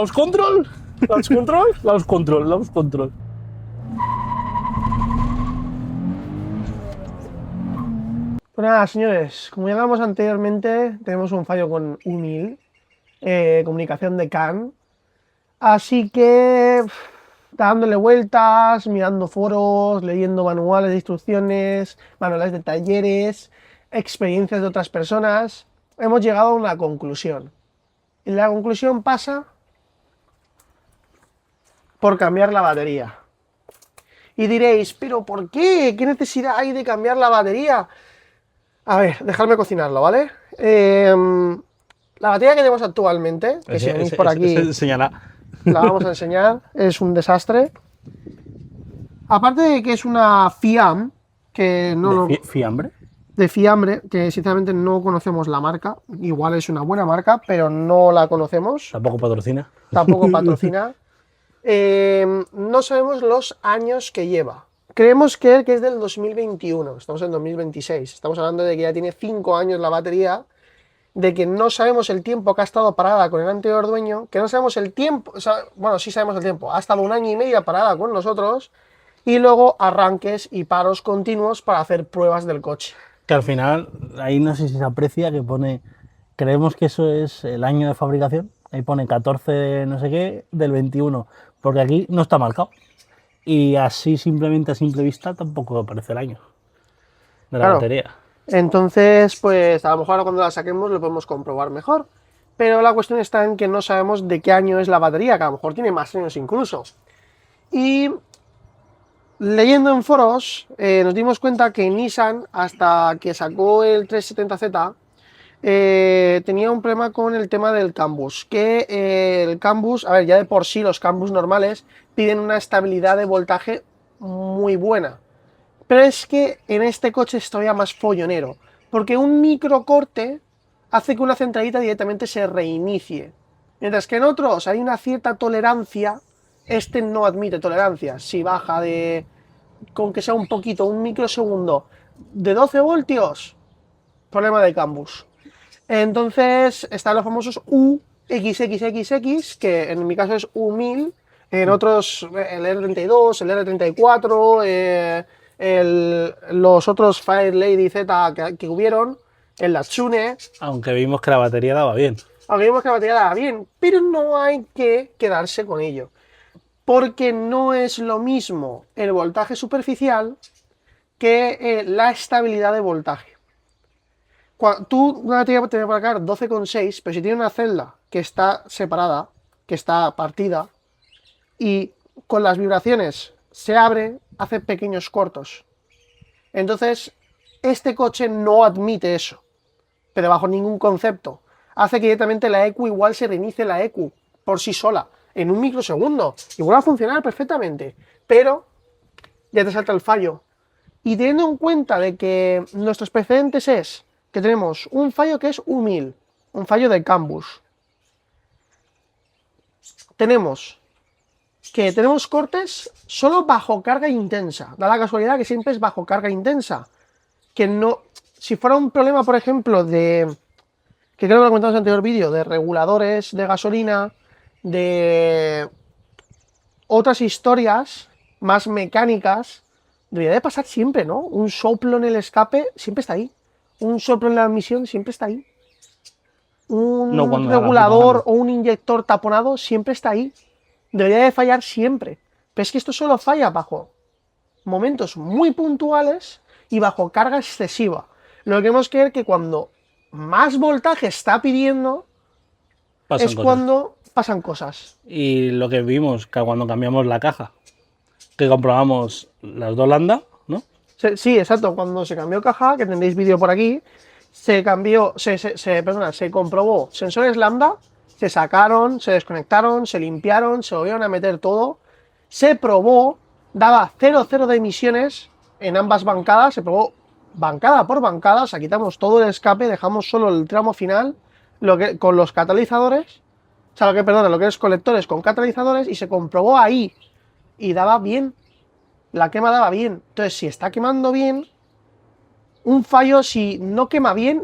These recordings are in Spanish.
¿Launch control? ¿Launch control? Launch control, launch control. Pues nada, señores, como ya hablamos anteriormente, tenemos un fallo con U1000, comunicación de CAN. Así que, dándole vueltas, mirando foros, leyendo manuales de instrucciones, manuales de talleres, experiencias de otras personas, hemos llegado a una conclusión. Y la conclusión pasa por cambiar la batería. Y diréis, ¿pero por qué? ¿Qué necesidad hay de cambiar la batería? A ver, dejadme cocinarlo, ¿vale? La batería que tenemos actualmente, que si venís por aquí Enseñará. la vamos a enseñar, es un desastre. Aparte de que es una FIAM, que no ¿Fiambre? de fiambre, que sinceramente no conocemos la marca, igual es una buena marca, pero no la conocemos, Tampoco patrocina. tampoco patrocina. No sabemos los años que lleva. Creemos que es del 2021, estamos en 2026, estamos hablando de que ya tiene 5 años la batería, de que no sabemos el tiempo que ha estado parada con el anterior dueño, que no sabemos el tiempo, bueno, sí sabemos el tiempo, ha estado 1 año y medio parada con nosotros, y luego arranques y paros continuos para hacer pruebas del coche. Que al final, ahí no sé si se aprecia que pone, creemos que eso es el año de fabricación, ahí pone 14 de no sé qué del 21, porque aquí no está marcado. Y así simplemente a simple vista tampoco aparece el año de la Claro. batería. Entonces, pues a lo mejor ahora cuando la saquemos lo podemos comprobar mejor. Pero la cuestión está en que no sabemos de qué año es la batería, que a lo mejor tiene más años incluso. Y leyendo en foros, nos dimos cuenta que Nissan, hasta que sacó el 370Z, tenía un problema con el tema del CAN bus. Que el CAN bus, a ver, ya de por sí los CAN bus normales piden una estabilidad de voltaje muy buena. Pero es que en este coche es todavía más follonero, porque un microcorte hace que una centralita directamente se reinicie. Mientras que en otros hay una cierta tolerancia, este no admite tolerancia. Si baja de, con que sea un poquito, un microsegundo, de 12 voltios, problema de CAN bus. Entonces están los famosos UXXXX, que en mi caso es U1000, en otros el R32, el R34, los otros Fire Lady Z que hubieron, el Latsune, Aunque vimos que la batería daba bien. aunque vimos que la batería daba bien, pero no hay que quedarse con ello, porque no es lo mismo el voltaje superficial que la estabilidad de voltaje. Tú una batería te va a cargar 12,6, pero si tiene una celda que está separada, que está partida, y con las vibraciones se abre, hace pequeños cortos. Entonces, este coche no admite eso, pero bajo ningún concepto. Hace que directamente la ECU igual se reinicie la ECU por sí sola, en un microsegundo, y vuelve a funcionar perfectamente, pero ya te salta el fallo. Y teniendo en cuenta de que nuestros precedentes es que tenemos un fallo que es U1000, un fallo de CAN bus. Tenemos cortes solo bajo carga intensa. Da la casualidad que siempre es bajo carga intensa. Que no, si fuera un problema, por ejemplo, que creo que lo comentamos en el anterior vídeo, de reguladores de gasolina, de otras historias más mecánicas, debería de pasar siempre, ¿no? Un soplo en el escape siempre está ahí. Un soplo en la admisión siempre está ahí. Un regulador o un inyector taponado siempre está ahí. Debería de fallar siempre. Pero es que esto solo falla bajo momentos muy puntuales y bajo carga excesiva. Lo que queremos que que cuando más voltaje está pidiendo es cuando pasan cosas. Y lo que vimos que cuando cambiamos la caja, que comprobamos las dos lambda, ¿no? Sí, exacto. Cuando se cambió caja, que tendréis vídeo por aquí, se comprobó sensores lambda, se sacaron, se desconectaron, se limpiaron, se volvieron a meter todo, se probó, daba 0,0 de emisiones en ambas bancadas, se probó bancada por bancada, o sea, quitamos todo el escape, dejamos solo el tramo final, con los catalizadores, o sea, lo que es colectores con catalizadores, y se comprobó ahí, y daba bien, la quema daba bien. Entonces, si está quemando bien, un fallo, si no quema bien,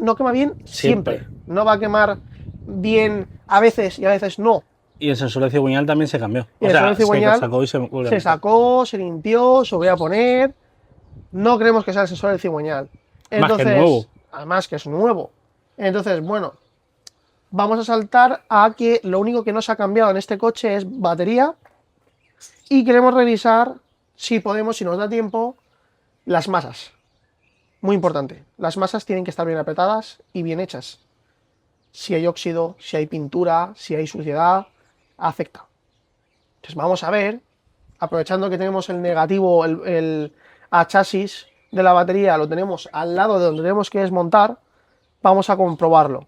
siempre. No va a quemar bien a veces y a veces no. Y el sensor de cigüeñal también se cambió. Y el sensor de cigüeñal se sacó y se vuelve a se meter. sacó, se limpió, se volvió a poner. No creemos que sea el sensor del cigüeñal. Más que nuevo. Además que es nuevo. Entonces, bueno, vamos a saltar a que lo único que no se ha cambiado en este coche es batería. Y queremos revisar, si podemos, si nos da tiempo, las masas. Muy importante. Las masas tienen que estar bien apretadas y bien hechas. Si hay óxido, si hay pintura, si hay suciedad, afecta. Entonces vamos a ver, aprovechando que tenemos el negativo, el a chasis de la batería, lo tenemos al lado de donde tenemos que desmontar, vamos a comprobarlo.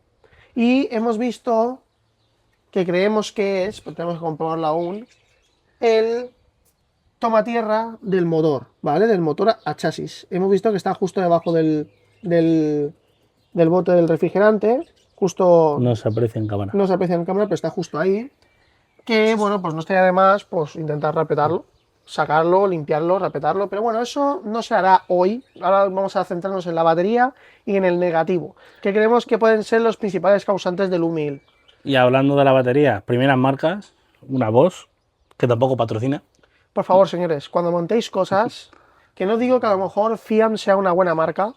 Y hemos visto que creemos que es, pero tenemos que comprobarlo aún, el tomatierra del motor, ¿vale? Del motor a chasis. Hemos visto que está justo debajo del bote del refrigerante, justo... No se aprecia en cámara. No se aprecia en cámara, pero está justo ahí. Que, bueno, pues no estaría de más pues, intentar repetarlo, sacarlo, limpiarlo, repetarlo. Pero bueno, eso no se hará hoy. Ahora vamos a centrarnos en la batería y en el negativo, que creemos que pueden ser los principales causantes del humil. Y hablando de la batería, primeras marcas, una Bosch, que tampoco patrocina. Por favor, señores, cuando montéis cosas, que no digo que a lo mejor Fiat sea una buena marca,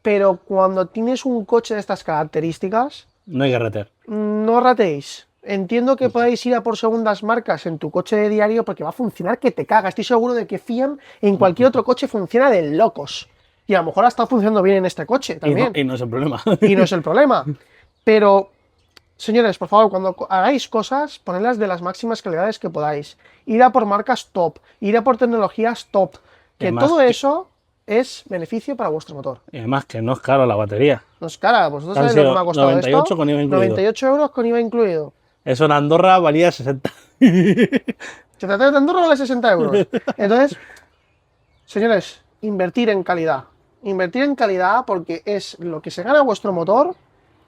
pero cuando tienes un coche de estas características, No hay que reter. no ratéis. Entiendo que podáis ir a por segundas marcas en tu coche de diario porque va a funcionar que te caga. Estoy seguro de que Fiat en cualquier otro coche funciona de locos. Y a lo mejor ha estado funcionando bien en este coche también. Y no es el problema. Y no es el problema. Pero, señores, por favor, cuando hagáis cosas, ponedlas de las máximas calidades que podáis. Ir a por marcas top, ir a por tecnologías top. Que Además todo que- eso es beneficio para vuestro motor. Y además que no es caro la batería. No es cara, vosotros Han sabéis lo que sido me ha costado 98 esto. con IVA incluido. 98 euros con IVA incluido. Eso en Andorra valía 60. ¿Se trata de Andorra vale 60 euros? Entonces, señores, invertir en calidad. Invertir en calidad porque es lo que se gana vuestro motor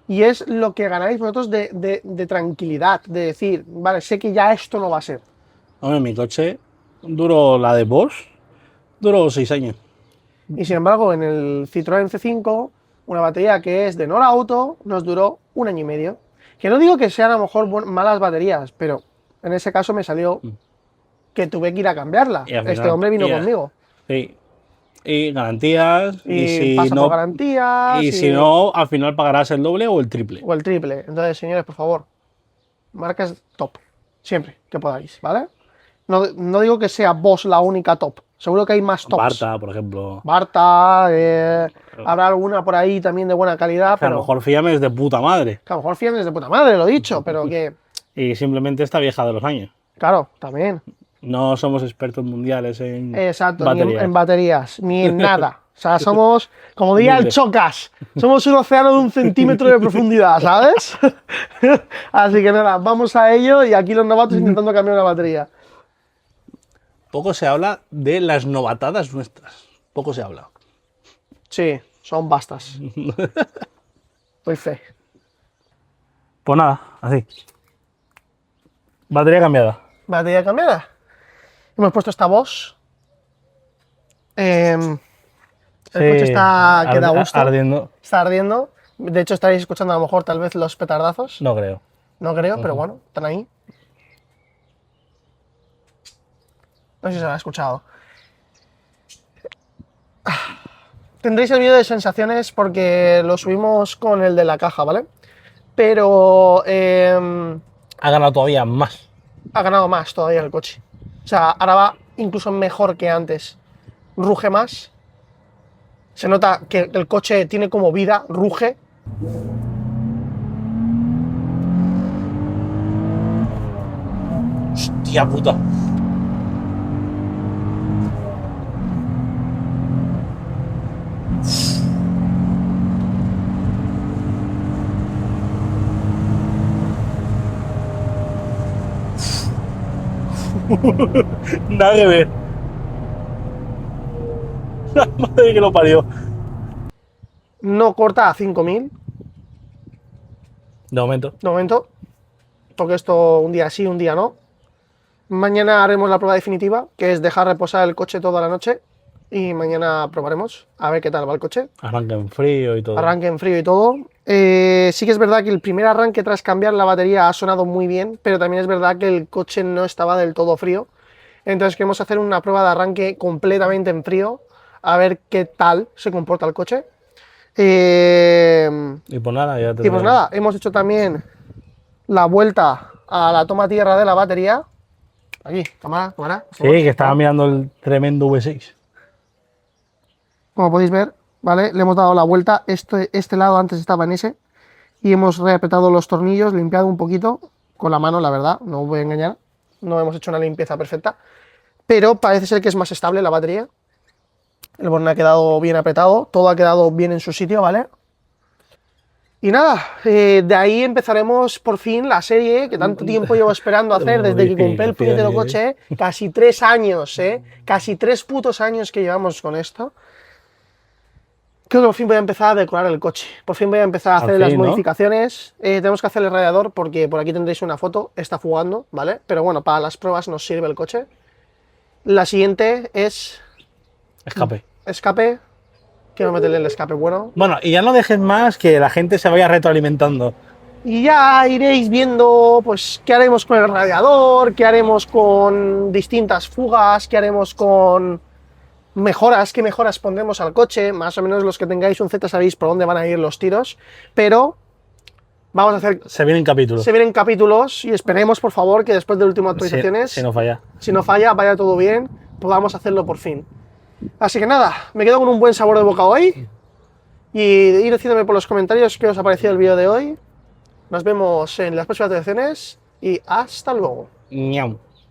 y es lo que ganáis vosotros de tranquilidad, de decir, vale, sé que ya esto no va a ser. Hombre, mi coche duró, la de Bosch, duró 6 años. Y sin embargo, en el Citroën C5, una batería que es de Norauto, nos duró 1 año y medio. Que no digo que sean a lo mejor malas baterías, pero en ese caso me salió que tuve que ir a cambiarla. Y al Este final- hombre vino y a- conmigo. Sí. Y garantías. Y si pasa no, por garantías. y si no, al final pagarás el doble o el triple. O el triple. Entonces, señores, por favor, marcas top. Siempre que podáis, ¿vale? No digo que sea Bosch la única top. Seguro que hay más tops. Barta, por ejemplo. Barta, habrá alguna por ahí también de buena calidad, Que a pero lo mejor Fiat es de puta madre. que a lo mejor Fiat es de puta madre, lo he dicho, pero que, Y simplemente está vieja de los años. claro, también. No somos expertos mundiales en Exacto, ni baterías. en baterías, ni en nada. O sea, somos, como diría el Humildes. Chocas, somos un océano de 1 centímetro de profundidad, ¿sabes? Así que nada, vamos a ello y aquí los novatos intentando cambiar una batería. Poco se habla de las novatadas nuestras. Poco se habla. Sí, son bastas. Doy fe. Pues nada, así. Batería cambiada. Batería cambiada. Hemos puesto esta Bosch. El coche está que da gusto. Ardiendo. Está ardiendo. De hecho, estaréis escuchando a lo mejor tal vez los petardazos. No creo. No creo, pero bueno, están ahí. No sé si se lo ha escuchado. Tendréis el vídeo de sensaciones porque lo subimos con el de la caja, ¿vale? Pero Ha ganado todavía más. ha ganado más todavía el coche. O sea, ahora va incluso mejor que antes. Ruge más. Se nota que el coche tiene como vida, ruge. Hostia puta. Nada que ver. La madre que lo parió. No corta a 5000 De momento. de momento. Porque esto un día sí, un día no. Mañana haremos la prueba definitiva, que es dejar reposar el coche toda la noche. Y mañana probaremos a ver qué tal va el coche. Arranca en frío y todo. Arranque en frío y todo. Sí que es verdad que el primer arranque tras cambiar la batería ha sonado muy bien, pero también es verdad que el coche no estaba del todo frío. Entonces queremos hacer una prueba de arranque completamente en frío, a ver qué tal se comporta el coche. Y pues nada, ya te Y pues nada, hemos hecho también la vuelta a la toma tierra de la batería. Aquí, cámara, cámara. por Sí, favor. que estaba mirando el tremendo V6. Como podéis ver, ¿vale? Le hemos dado la vuelta. Este lado antes estaba en ese. Y hemos reapretado los tornillos, limpiado un poquito con la mano, la verdad, no os voy a engañar. No hemos hecho una limpieza perfecta. Pero parece ser que es más estable la batería. El borne ha quedado bien apretado, todo ha quedado bien en su sitio, ¿vale? Y nada, de ahí empezaremos por fin la serie que tanto tiempo llevo esperando hacer desde que compré el puñetero coche, casi 3 años, casi 3 putos años que llevamos con esto. Creo que por fin voy a empezar a decorar el coche, por fin voy a empezar a hacer las modificaciones. Tenemos que hacer el radiador porque por aquí tendréis una foto, está fugando, ¿vale? Pero bueno, para las pruebas nos sirve el coche. La siguiente es... Escape. Quiero meterle el escape bueno. Bueno, y ya no dejes más que la gente se vaya retroalimentando. Y ya iréis viendo, pues, qué haremos con el radiador, qué haremos con distintas fugas, qué haremos con mejoras, qué mejoras pondremos al coche. Más o menos los que tengáis un Z sabéis por dónde van a ir los tiros. Pero vamos a hacer... Se vienen capítulos. Se vienen capítulos y esperemos, por favor, que después de últimas actualizaciones... Si no falla. Si no falla, vaya todo bien, podamos hacerlo por fin. Así que nada, me quedo con un buen sabor de boca hoy. Y ir diciéndome por los comentarios qué os ha parecido el vídeo de hoy. Nos vemos en las próximas actualizaciones y hasta luego. Ñam.